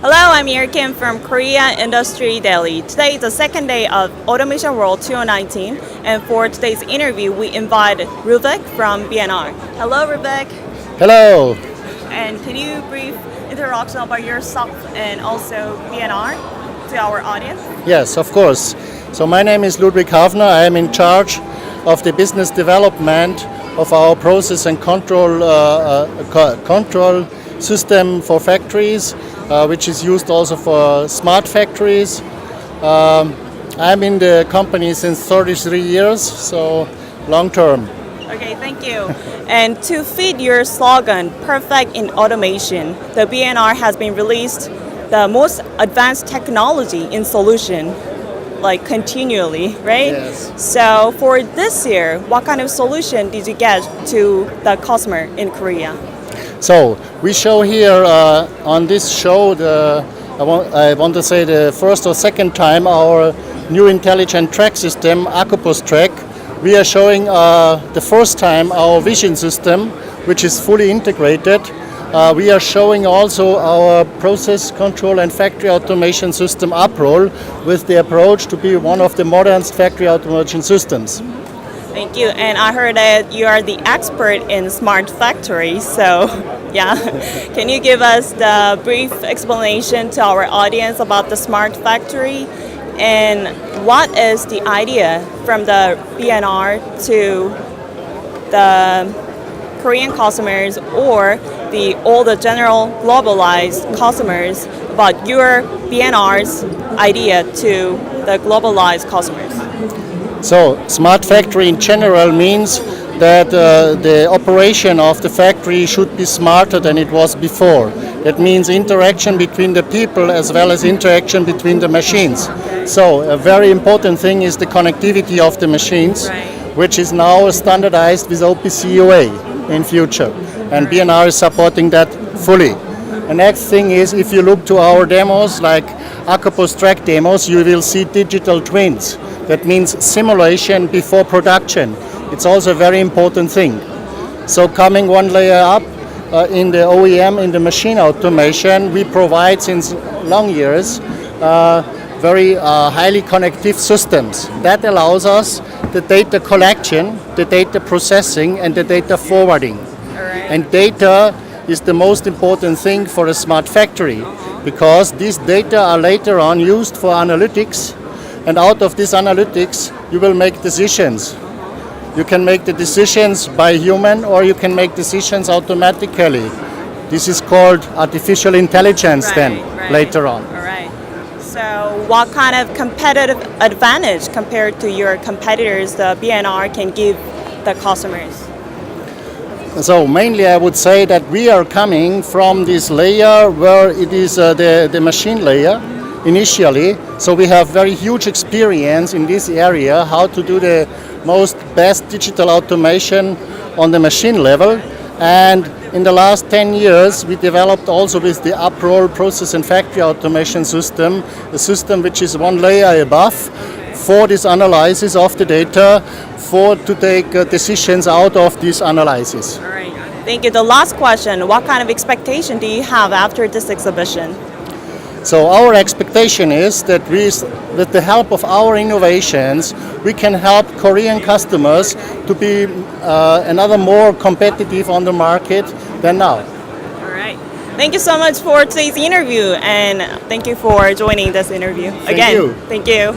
Hello, I'm Kim from Korea Industry Daily. Today is the second day of Automation World 2019, and for today's interview, we invited Rubik from B&R. Hello, Rubik. Hello. And can you brief introduction about yourself and also B&R to our audience? Yes, of course. So my name is Ludwig Hafner. I am in charge of the business development of our process and control system for factories, which is used also for smart factories. I'm in the company since 33 years, so long term. Okay, thank you. And to fit your slogan, Perfect in Automation, the B&R has been released the most advanced technology in solution, like continually, right? Yes. So for this year, what kind of solution did you get to the customer in Korea? So we show here on this show, I want to say the first or second time, our new intelligent track system, ACOPOStrak’. We are showing the first time our vision system, which is fully integrated. We are showing also our process control and factory automation system, APROL, with the approach to be one of the modernest factory automation systems. Thank you. And I heard that you are the expert in smart factories. So, yeah. Can you give us the brief explanation to our audience about the smart factory? And what is the idea from the B&R to the Korean customers or all the general globalized customers about your B&R's idea to the globalized customers? So, smart factory in general means that the operation of the factory should be smarter than it was before. That means interaction between the people as well as interaction between the machines. So, a very important thing is the connectivity of the machines, which is now standardized with OPC UA in future. And B&R is supporting that fully. The next thing is, if you look to our demos, like ACOPOStrak demos, you will see digital twins. That means simulation before production. It's also a very important thing. So coming one layer up in the OEM, in the machine automation, we provide since long years very highly connective systems. That allows us the data collection, the data processing, and the data forwarding. And data is the most important thing for a smart factory, because these data are later on used for analytics, and out of these analytics you will make decisions. You can make the decisions by human, or you can make decisions automatically. This is called artificial intelligence later on. All right. So what kind of competitive advantage compared to your competitors the B&R can give the customers? So mainly I would say that we are coming from this layer where it is the machine layer initially. So we have very huge experience in this area, how to do the most best digital automation on the machine level. And in the last 10 years, we developed also with the APROL process and factory automation system, a system which is one layer above for this analysis of the data, to take decisions out of this analysis. All right. Thank you. The last question, what kind of expectation do you have after this exhibition? So our expectation is that with the help of our innovations, we can help Korean customers to be another more competitive on the market than now. All right. Thank you so much for today's interview, and thank you for joining this interview. Thank you. Thank you.